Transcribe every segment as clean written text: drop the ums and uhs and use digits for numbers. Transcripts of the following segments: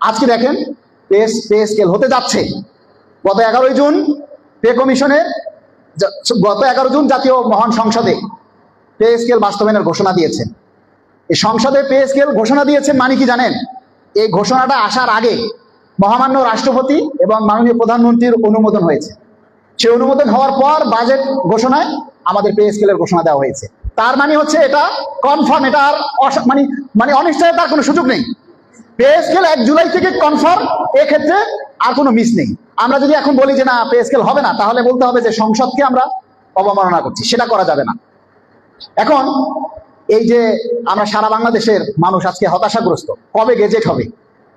আজকে দেখেন pay scale হতে যাচ্ছে। গত 11 জুন পে কমিশনের গত 11 জুন জাতীয় মহান সংসদে পে স্কেল বাস্তবায়নের ঘোষণা দিয়েছেন। এই সংসদে পে স্কেল ঘোষণা দিয়েছেন মানে কি জানেন? এই ঘোষণাটা আসার আগে মহামান্য রাষ্ট্রপতি এবং মাননীয় প্রধানমন্ত্রীর অনুমোদন হয়েছে। সেই অনুমোদন হওয়ার পর বাজেট ঘোষণায় আমাদের পে স্কেলের ঘোষণা দেওয়া হয়েছে। তার মানে হচ্ছে এটা কনফার্ম, এটা আর মানে অনিশ্চয়তার কোনো সুযোগ নেই। পে স্কেল 1 জুলাই থেকে কনফার্ম, এক্ষেত্রে আর কোনো মিস নেই। আমরা যদি এখন বলি যে না পে স্কেল হবে না, তাহলে বলতে হবে যে সংসদকে আমরা অবমাননা করছি, সেটা করা যাবে না। এখন এই যে আমরা সারা বাংলাদেশের মানুষ আজকে হতাশাগ্রস্ত, কবে গেজেট হবে,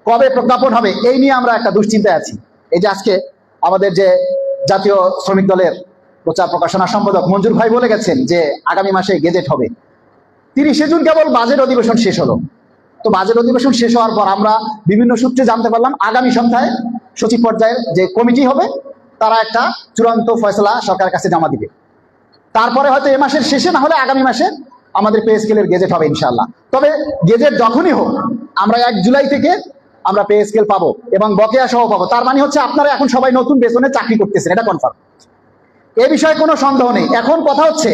কবে প্রজ্ঞাপন হবে, এই নিয়ে আমরা একটা দুশ্চিন্তায় আছি। এই যে আজকে আমাদের যে জাতীয় শ্রমিক দলের প্রচার প্রকাশনা সম্পাদক মঞ্জুর ভাই বলে গেছেন যে আগামী মাসে গেজেট হবে। 30শে জুন কেবল বাজেট অধিবেশন শেষ হলো। তো বাজেট অধিবেশন শেষ হওয়ার পর আমরা বিভিন্ন সূত্রে জানতে পারলাম আগামী সপ্তাহে সচিব পর্যায়ের যে কমিটি হবে তারা একটা চূড়ান্ত ফয়সলা সরকারের কাছে জমা দিবে। তারপরে হয়তো এ মাসের শেষে না হলে আগামী মাসে আমাদের পে স্কেলের গেজেট হবে ইনশাআল্লাহ। তবে গেজেট যখনই হোক আমরা 1 জুলাই থেকে আমরা পে স্কেল পাবো এবং বকেয়া সহ পাবো। তার মানে হচ্ছে আপনারা এখন সবাই নতুন বেতনে চাকরি করতেছেন, এটা কনফার্ম, এ বিষয়ে কোনো সন্দেহ নেই। এখন কথা হচ্ছে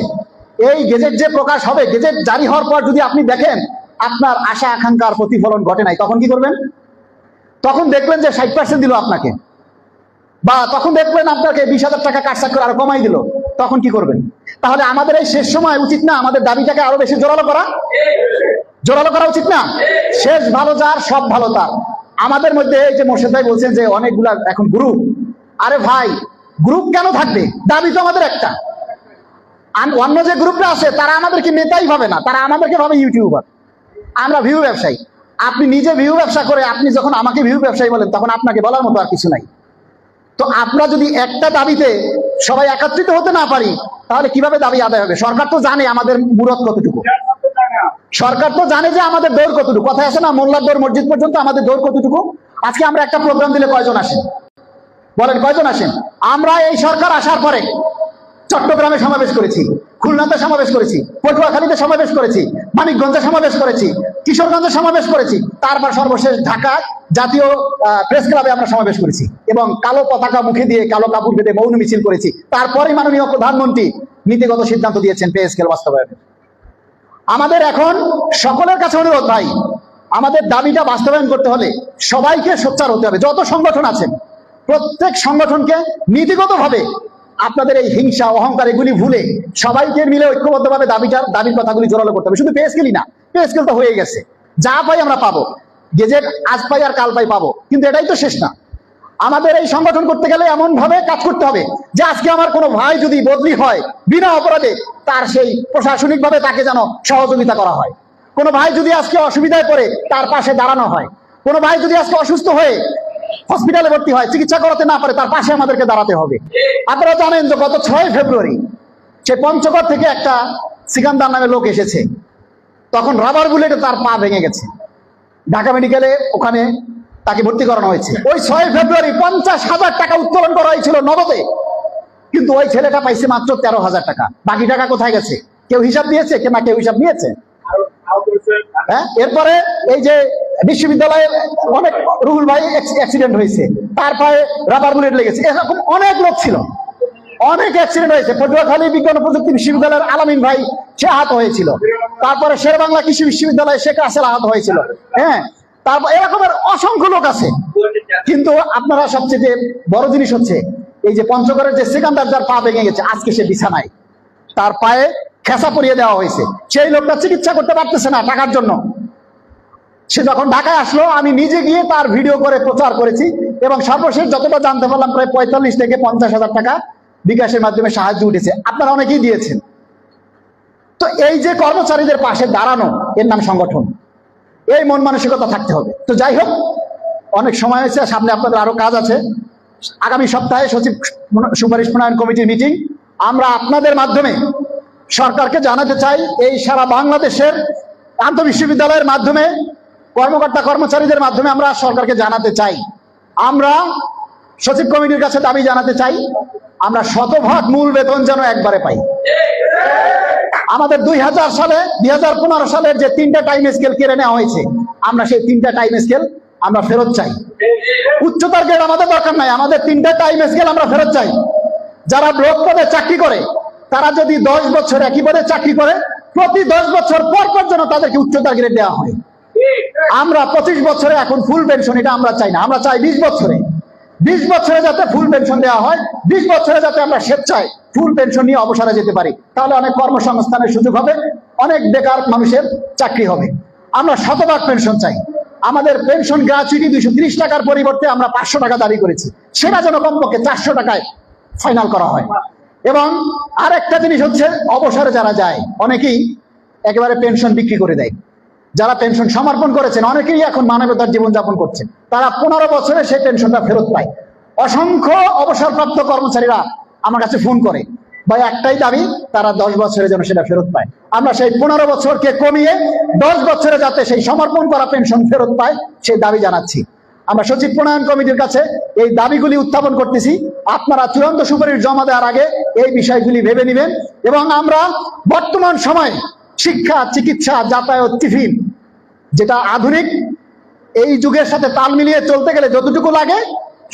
এই গেজেট যে প্রকাশ হবে, গেজেট জারি হওয়ার পর যদি আপনি দেখেন আপনার আশা আকাঙ্ক্ষার প্রতিফলন ঘটে নাই, তখন কি করবেন? তখন দেখবেন যে 60% দিল আপনাকে, বা তখন দেখবেন আপনাকে 20,000 টাকা কাটছাট করে আরো কমাই দিল, তখন কি করবেন? তাহলে আমাদের এই শেষ সময় উচিত না আমাদের দাবিটাকে আরো বেশি জোরালো করা উচিত না? শেষ ভালো যার সব ভালো তার। আমাদের মধ্যে এই যে মোর্শেদ ভাই বলছেন যে অনেকগুলা এখন গ্রুপ, আরে ভাই গ্রুপ কেন থাকবে? দাবি তো আমাদের একটা। অন্য যে গ্রুপটা আছে তারা আমাদেরকে নেতাই ভাবে না, তারা আমাদেরকে ভাবে ইউটিউবার, আমরা ভিউ ব্যবসায়ী। আপনি নিজে ভিউ ব্যবসা করে আপনি যখন আমাকে ভিউ ব্যবসায়ী বলেন তখন আপনাকে বলার মতো আর কিছু নাই। তো আমরা যদি একটা দাবিতে সবাই একত্রিত হতে না পারি তাহলে কিভাবে দাবি আদায় হবে? সরকার তো জানে আমাদের মুরত কতটুকু, সরকার তো জানে যে আমাদের দৌড় কতটুকু। কথা আছে না, মোল্লার দৌড় মসজিদ পর্যন্ত, আমাদের দৌড় কতটুকু? আজকে আমরা একটা প্রোগ্রাম দিলে কয়জন আসেন বলেন, কয়জন আসেন? আমরা এই সরকার আসার পরে চট্টগ্রামে সমাবেশ করেছি, খুলনাতে সমাবেশ করেছি, পটুয়াখালীতে সমাবেশ করেছি, মানিকগঞ্জে সমাবেশ করেছি, কিশোরগঞ্জে সমাবেশ করেছি, তারপর সর্বশেষ ঢাকা জাতীয় প্রেস ক্লাবে আমরা সমাবেশ করেছি এবং কালো পতাকা মুখে দিয়ে কালো কাপড় বেঁধে মৌন মিছিল করেছি। তারপরে মাননীয় প্রধানমন্ত্রী নীতিগত সিদ্ধান্ত দিয়েছেন পে স্কেল বাস্তবায়নের। আমাদের এখন সকলের কাছে অনুরোধ, ভাই আমাদের দাবিটা বাস্তবায়ন করতে হলে সবাইকে সোচ্চার হতে হবে। যত সংগঠন আছেন প্রত্যেক সংগঠনকে নীতিগতভাবে আপনাদের এই হিংসা অহংকার এগুলি ভুলে সবাইকে মিলে ঐক্যবদ্ধভাবে দাবির কথাগুলি জোরালো করতে হবে। শুধু পে স্কেলই না, পে স্কেল তো হয়ে গেছে, যা পাই আমরা পাবো, গেজেট আজ পাই আর কাল পাই পাবো, কিন্তু এটাই তো শেষ না। আমাদের এই সংগঠন করতে গেলে এমন ভাবে কাজ করতে হবে যে আজকে আমার কোনো ভাই যদি বদলি হয় বিনা অপরাধে, তার সেই প্রশাসনিক ভাবে তাকে যেন সহযোগিতা করা হয়। কোনো ভাই যদি আজকে অসুবিধায় পড়ে তার পাশে দাঁড়ানো হয়। কোনো ভাই যদি আজকে অসুস্থ হয়ে হসপিটালে ভর্তি হয়, চিকিৎসা করাতে না পারে, তার পাশে আমাদেরকে দাঁড়াতে হবে। আপনারা জানেন যে গত 6 ফেব্রুয়ারি সে পঞ্চগড় থেকে একটা সিকান্দার নামে লোক এসেছে, তখন রাবার বুলেটে তার পা ভেঙে গেছে, ঢাকা মেডিকেলে ওখানে তাকে ভর্তি করানো হয়েছে। ওই 6 ফেব্রুয়ারি 50,000 টাকা উত্তোলন করা হয়েছিল নগদে, কিন্তু ওই ছেলেটা পাইছে মাত্র 13,000 টাকা। বাকি টাকা কোথায় গেছে? কেউ হিসাব দিয়েছে? কেউ হিসাব নিয়েছে? হ্যাঁ, এরপরে এই যে বিশ্ববিদ্যালয়ে অনেক রুহুল ভাই অ্যাক্সিডেন্ট হয়েছে, তার পায়ে রাবার বুলেট লেগেছে, এরকম অনেক লোক ছিল, অনেক অ্যাক্সিডেন্ট হয়েছে। পটুয়াখালী বিজ্ঞান ও প্রযুক্তি বিশ্ববিদ্যালয়ের আলামিন ভাই সে আহত হয়েছিল, তারপরে শেরবাংলা কৃষি বিশ্ববিদ্যালয়ে শেখ রাসেল আহত হয়েছিল। হ্যাঁ, তারপর এরকমের অসংখ্য লোক আছে। কিন্তু আপনারা সবচেয়ে বড় জিনিস হচ্ছে এই যে পঞ্চগড়ের যে সিকান্দার যার পা ভেঙে গেছে, আজকে সে বিছানায়, তার পায়ে খেসা পরিয়ে দেওয়া হয়েছে। সেই লোকটা চিকিৎসা করতে পারতেছে না টাকার জন্য। সে যখন ঢাকায় আসলো আমি নিজে গিয়ে তার ভিডিও করে প্রচার করেছি এবং সর্বশেষ যতটা জানতে পারলাম প্রায় 45 থেকে 50,000 টাকা বিকাশের মাধ্যমে সাহায্য উঠেছে। আপনারা অনেকেই দিয়েছেন। তো এই যে কর্মচারীদের পাশে দাঁড়ানো, এর নাম সংগঠন। এই মন মানসিকতা থাকতে হবে। তো যাই হোক, অনেক সময় হয়েছে, সামনে আপনাদের আরো কাজ আছে। আগামী সপ্তাহে সচিব সুপারিশ প্রণয়ন কমিটির মিটিং, আমরা আপনাদের মাধ্যমে সরকারকে জানাতে চাই, এই সারা বাংলাদেশের আন্তঃবিশ্ববিদ্যালয়ের মাধ্যমে কর্মকর্তা কর্মচারীদের মাধ্যমে আমরা সরকারকে জানাতে চাই, আমরা সচিব কমিটির কাছে দাবি জানাতে চাই, আমরা 100% মূল বেতন যেন একবারে পাই। আমাদের 2015 সালের যে 3টা টাইম স্কেল কেড়ে নেওয়া হয়েছে, আমরা সেই 3টা টাইম স্কেল আমরা ফেরত চাই। উচ্চতার গ্রেড আমাদের দরকার নাই, আমাদের 3টা টাইম স্কেল আমরা ফেরত চাই। যারা ব্লক পদে চাকরি করে তারা যদি 10 বছর একই পদে চাকরি করে, প্রতি 10 বছর পর পর যেন তাদেরকে উচ্চতার গ্রেড দেওয়া হয়। আমরা 25 বছরে এখন ফুল পেনশন, এটা আমরা চাই না, আমরা চাই 20 বছরে। 20 বছরে যাতে ফুল পেনশন দেওয়া হয়, 20 বছরে যাতে আমরা স্বেচ্ছায় ফুল পেনশন নিয়ে অবসরে যেতে পারি, তাহলে অনেক কর্মসংস্থানের সুযোগ হবে, অনেক বেকার মানুষের চাকরি হবে। আমরা শতভাগ পেনশন চাই। আমাদের পেনশন গ্র্যাচুইটি 230 টাকার পরিবর্তে আমরা 500 টাকা দাবি করেছি, সেটা যেন কমপক্ষে 400 টাকায় ফাইনাল করা হয়। এবং আরেকটা জিনিস হচ্ছে, অবসরে যারা যায় অনেকেই একেবারে পেনশন বিক্রি করে দেয়। যারা পেনশন সমর্পণ করেছেন অনেকেই এখন মানবতার জীবনযাপন করছেন, তারা 15 বছরে সেই পেনশনটা ফেরত পায়। অসংখ্য অবসরপ্রাপ্ত কর্মচারীরা আমার কাছে ফোন করে, ভাই একটাই দাবি, তারা 10 বছরে যেন সেটা ফেরত পায়। আমরা সেই 15 বছরকে কমিয়ে 10 বছরে যাতে সেই সমর্পণ করা পেনশন ফেরত পায়, সেই দাবি জানাচ্ছি। আমরা সচিব প্রণয়ন কমিটির কাছে এই দাবিগুলি উত্থাপন করতেছি। আপনারা চূড়ান্ত সুপারিশ জমা দেওয়ার আগে এই বিষয়গুলি ভেবে নেবেন। এবং আমরা বর্তমান সময়ে শিক্ষা, চিকিৎসা, যাতায়াত, টিফিন, যেটা আধুনিক এই যুগের সাথে তাল মিলিয়ে চলতে গেলে যতটুকু লাগে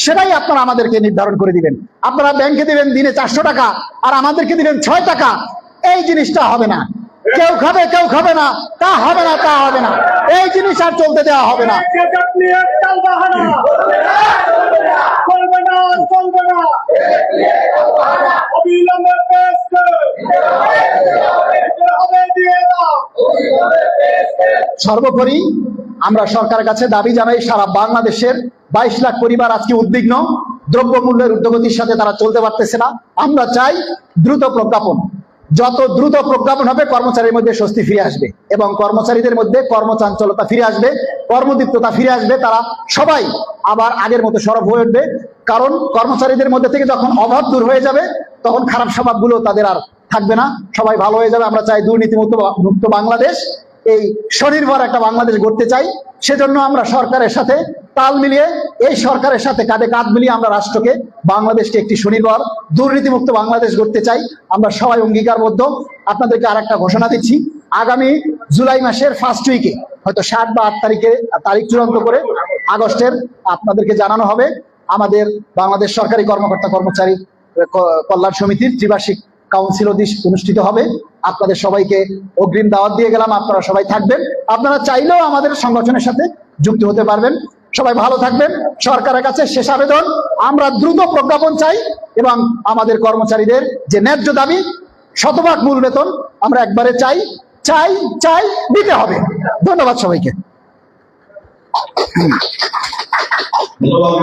সেটাই আপনারা আমাদেরকে নির্ধারণ করে দিবেন। আপনারা ব্যাংকে দিবেন দিনে 400 টাকা আর আমাদেরকে দিবেন 6 টাকা, এই জিনিসটা হবে না। কেউ খাবে কেউ খাবে না, তা হবে না, তা হবে না, এই জিনিস আর চলতে দেওয়া হবে না। সর্বোপরি আমরা সরকারের কাছে দাবি জানাই, সারা বাংলাদেশের 22 লাখ পরিবার আজকে উদ্বিগ্ন, দ্রব্যমূল্যের ঊর্ধ্বগতির সাথে তারা চলতে পারতেছে না। আমরা চাই দ্রুত প্রজ্ঞাপন, যত দ্রুত প্রজ্ঞাপন হবে কর্মচারীর মধ্যে স্বস্তি ফিরে আসবে এবং কর্মচারীদের মধ্যে কর্মচাঞ্চলতা ফিরে আসবে, কর্মদীপ্ততা ফিরে আসবে, তারা সবাই আবার আগের মতো সরব হয়ে উঠবে। কারণ কর্মচারীদের মধ্যে থেকে যখন অভাব দূর হয়ে যাবে তখন খারাপ স্বভাবগুলো তাদের আর থাকবে না, সবাই ভালো হয়ে যাবে। আমরা চাই দুর্নীতিমুক্ত বাংলাদেশ, এই স্বনির্ভর একটা বাংলাদেশ গড়তে চাই। সেজন্য আমরা সরকারের সাথে তাল মিলিয়ে, এই সরকারের সাথে কাঁধে কাঁধ মিলিয়ে আমরা রাষ্ট্রকে, বাংলাদেশকে একটি স্বনির্ভর দুর্নীতিমুক্ত বাংলাদেশ গড়তে চাই। আমরা সবাই অঙ্গীকারবদ্ধ। আপনাদেরকে আর একটা ঘোষণা দিচ্ছি, আগামী জুলাই মাসের ফার্স্ট উইকে, হয়তো 7 বা 8 তারিখে তারিখ চূড়ান্ত করে আগস্টের আপনাদেরকে জানানো হবে, আমাদের বাংলাদেশ সরকারি কর্মকর্তা কর্মচারী কল্যাণ সমিতির ত্রিবার্ষিক কাউন্সিল অনুষ্ঠিত হবে। আপনাদের সবাইকে অগ্রিম দাওয়াত দিয়ে গেলাম, আপনারা সবাই থাকবেন। আপনারা চাইলেও আমাদের সংগঠনের সাথে যুক্ত হতে পারবেন। সবাই ভালো থাকবেন। সরকারের কাছে শেষ আবেদন, আমরা দ্রুত প্রজ্ঞাপন চাই এবং আমাদের কর্মচারীদের যে ন্যায্য দাবি শতভাগ মূল বেতন আমরা একবারে চাই চাই চাই দিতে হবে। ধন্যবাদ সবাইকে। ধন্যবাদ।